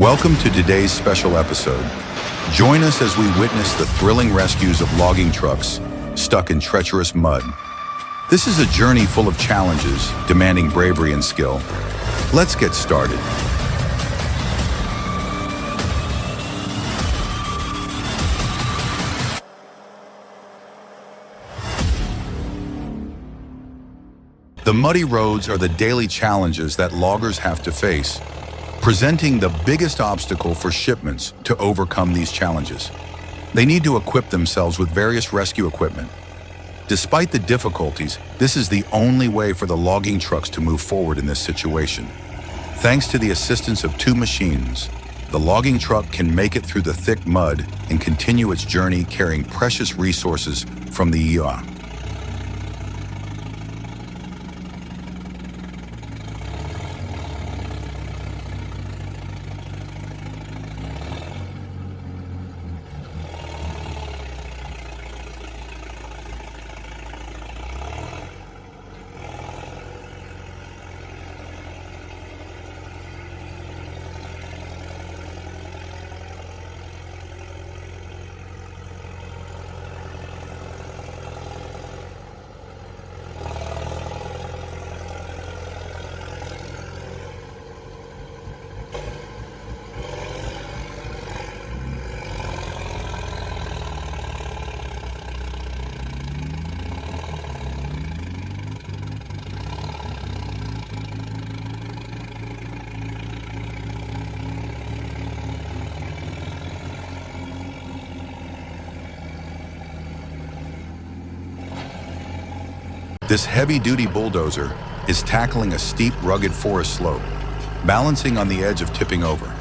Welcome to today's special episode. Join us as we witness the thrilling rescues of logging trucks stuck in treacherous mud. This is a journey full of challenges, demanding bravery and skill. Let's get started. The muddy roads are the daily challenges that loggers have to face, presenting the biggest obstacle for shipments to overcome these challenges. They need to equip themselves with various rescue equipment. Despite the difficulties, this is the only way for the logging trucks to move forward in this situation. Thanks to the assistance of two machines, the logging truck can make it through the thick mud and continue its journey carrying precious resources from the EA. This heavy-duty bulldozer is tackling a steep, rugged forest slope, balancing on the edge of tipping over.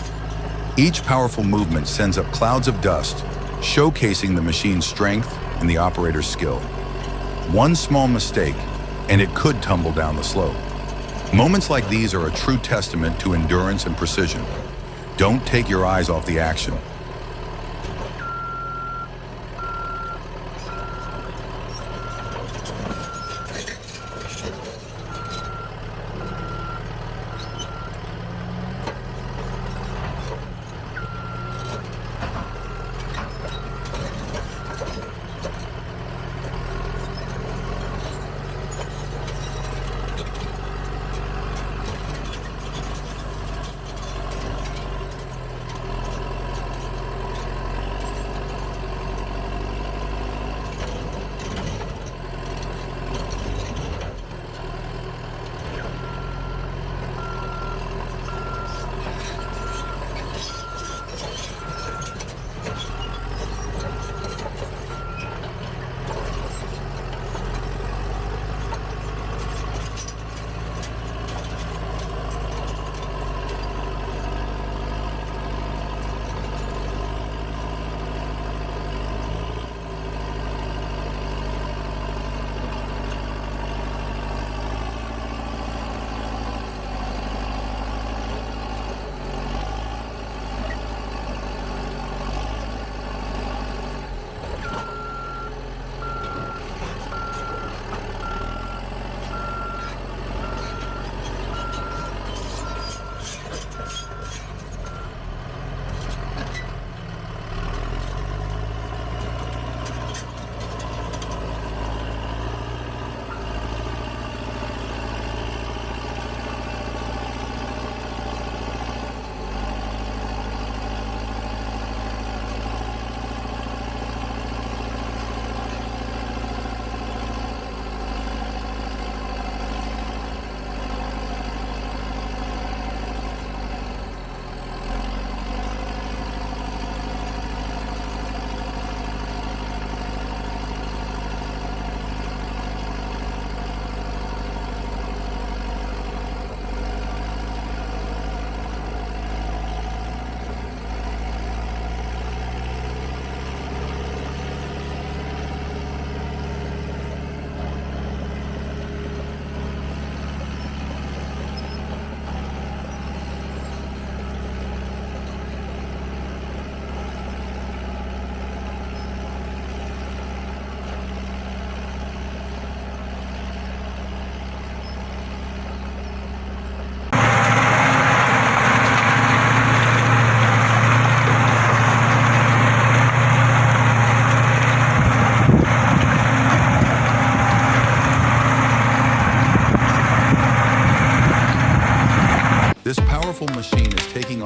Each powerful movement sends up clouds of dust, showcasing the machine's strength and the operator's skill. One small mistake, and it could tumble down the slope. Moments like these are a true testament to endurance and precision. Don't take your eyes off the action.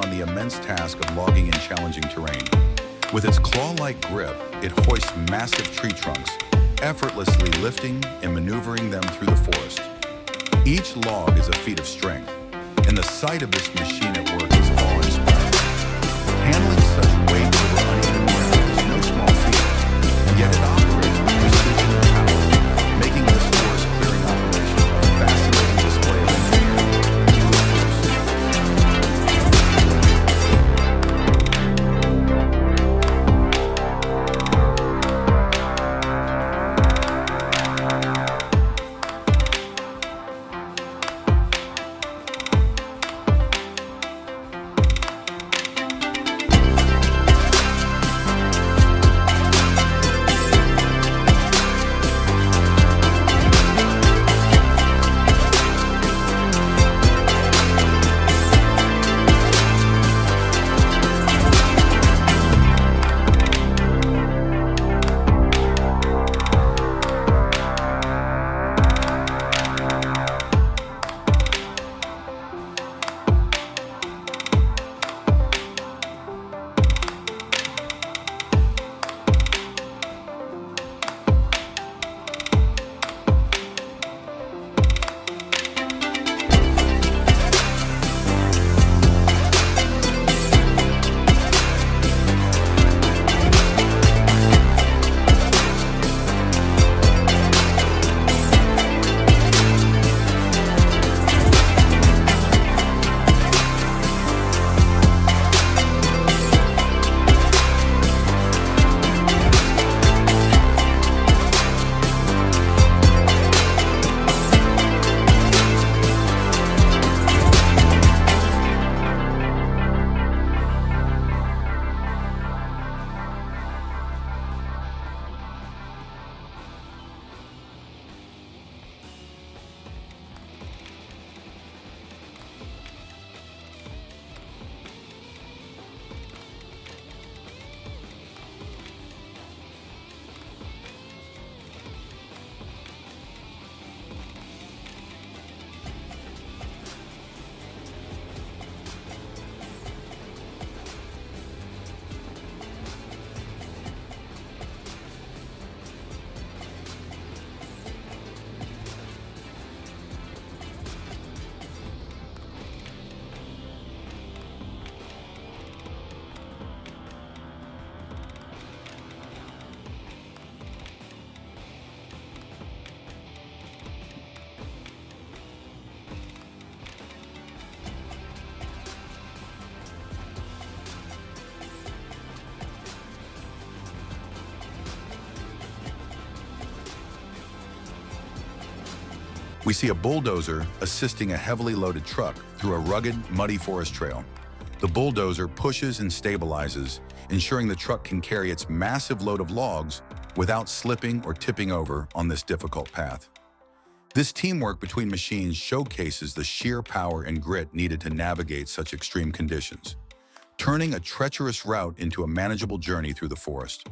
on the immense task of logging in challenging terrain. With its claw-like grip, it hoists massive tree trunks, effortlessly lifting and maneuvering them through the forest. Each log is a feat of strength, and the sight of this machine at work is awe-inspiring. Handling such weight over uneven ground is no small feat, yet it operates with precision and power, making this forest clearing operation a fascinating display of engineering and brute force. We see a bulldozer assisting a heavily loaded truck through a rugged, muddy forest trail. The bulldozer pushes and stabilizes, ensuring the truck can carry its massive load of logs without slipping or tipping over on this difficult path. This teamwork between machines showcases the sheer power and grit needed to navigate such extreme conditions, turning a treacherous route into a manageable journey through the forest.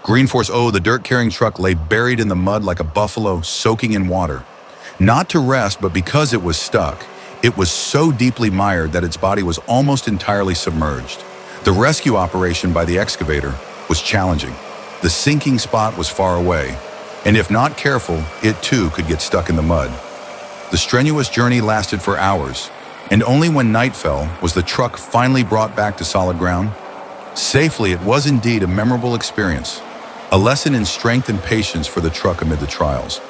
Greenforce, oh, the dirt-carrying truck lay buried in the mud like a buffalo soaking in water. Not to rest, but because it was stuck. It was so deeply mired that its body was almost entirely submerged. The rescue operation by the excavator was challenging. The sinking spot was far away, and if not careful, it too could get stuck in the mud. The strenuous journey lasted for hours, and only when night fell was the truck finally brought back to solid ground. Safely, it was indeed a memorable experience, a lesson in strength and patience for the truck amid the trials.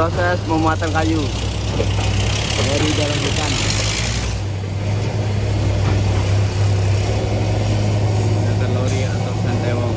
proses mematang kayu dari dalam ikan. Ada lori atau santewong.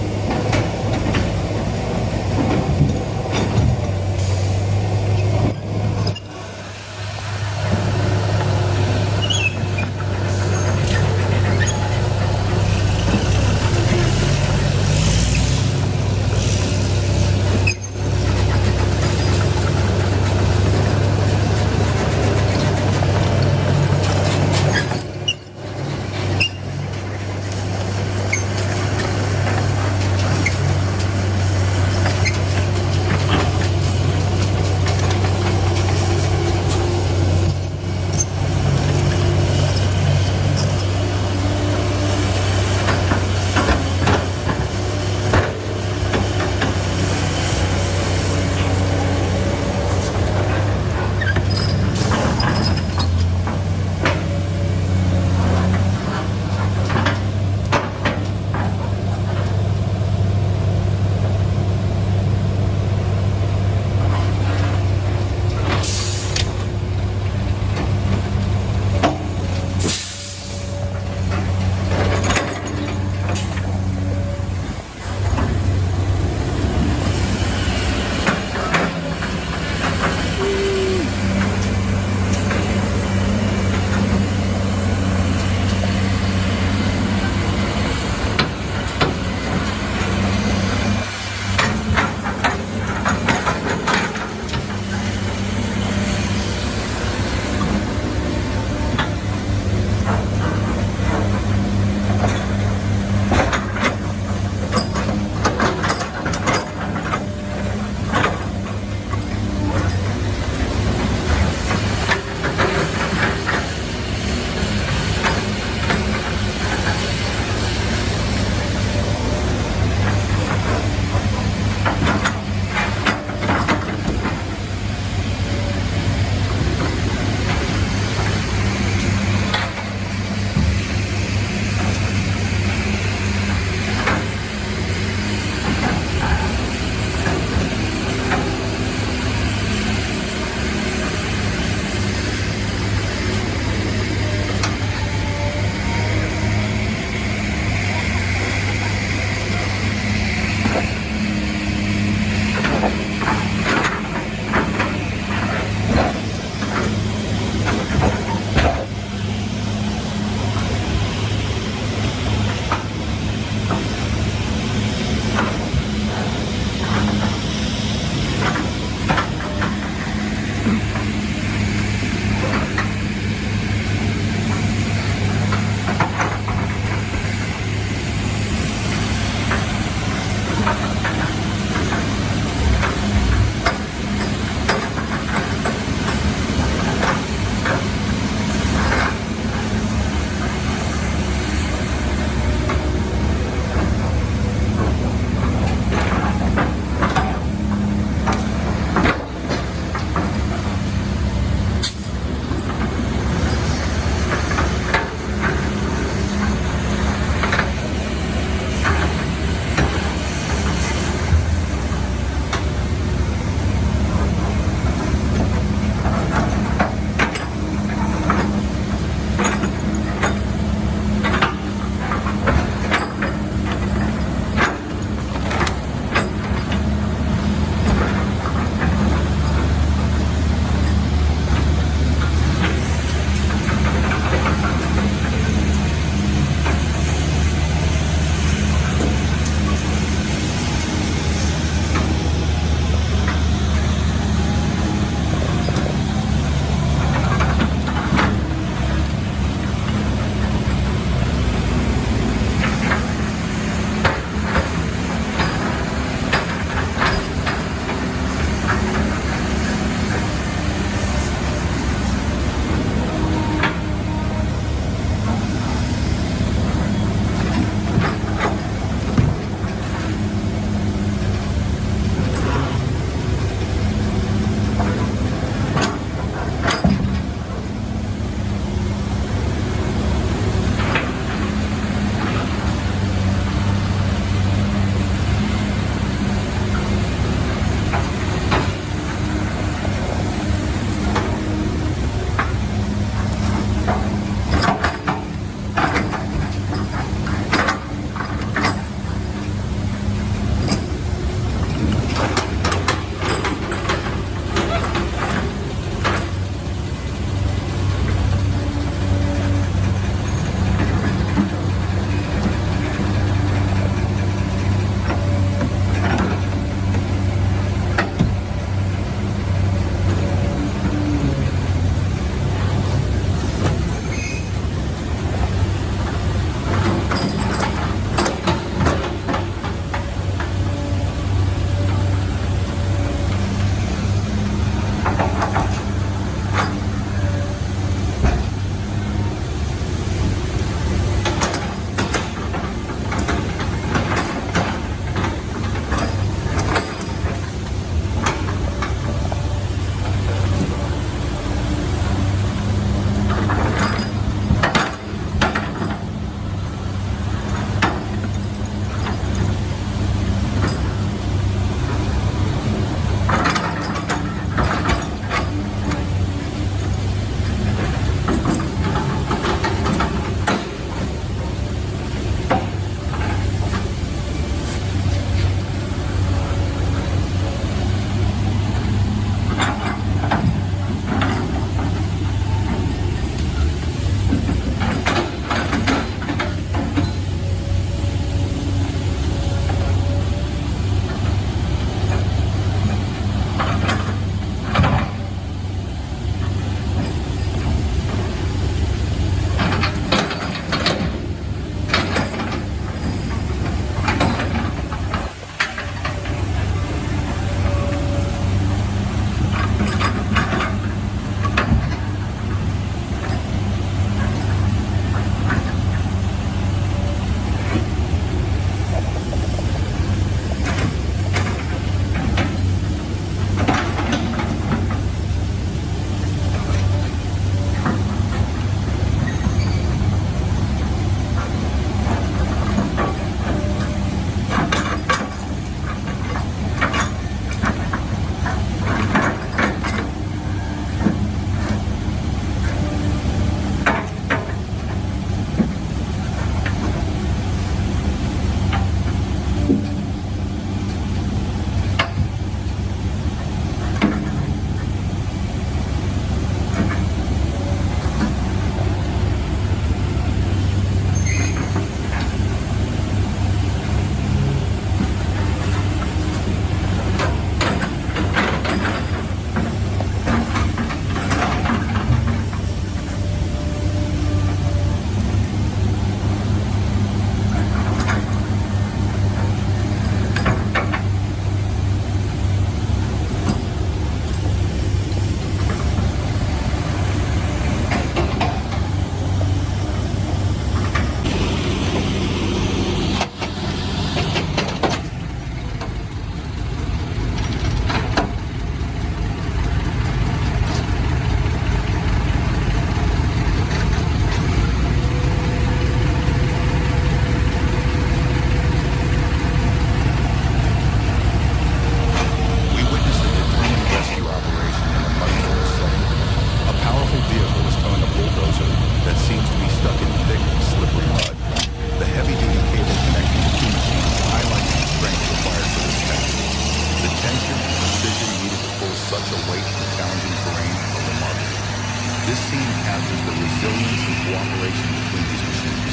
This scene captures the resilience and cooperation between these machines,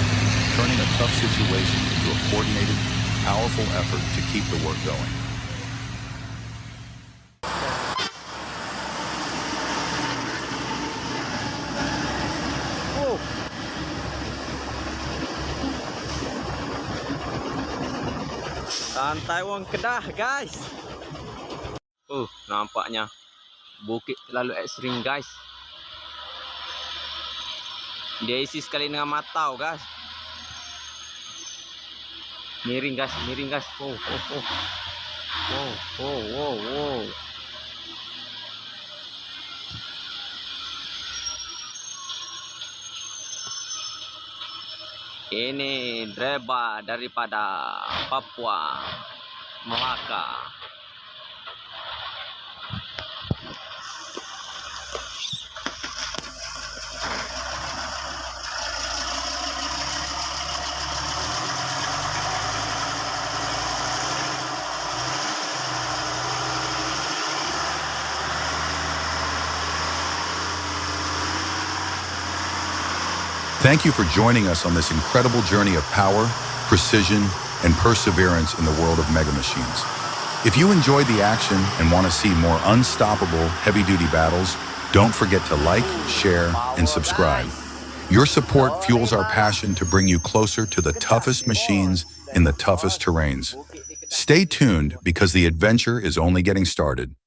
turning a tough situation into a coordinated, powerful effort to keep the work going. Oh. Santai Wong Kedah, guys. Nampaknya bukit terlalu ekstrim, guys. Dia isi sekali dengan matau, guys. Miring, guys, miring, guys. Wow. Ini dreba daripada Papua Melaka. Thank you for joining us on this incredible journey of power, precision, and perseverance in the world of mega machines. If you enjoyed the action and want to see more unstoppable heavy-duty battles, don't forget to like, share, and subscribe. Your support fuels our passion to bring you closer to the toughest machines in the toughest terrains. Stay tuned because the adventure is only getting started.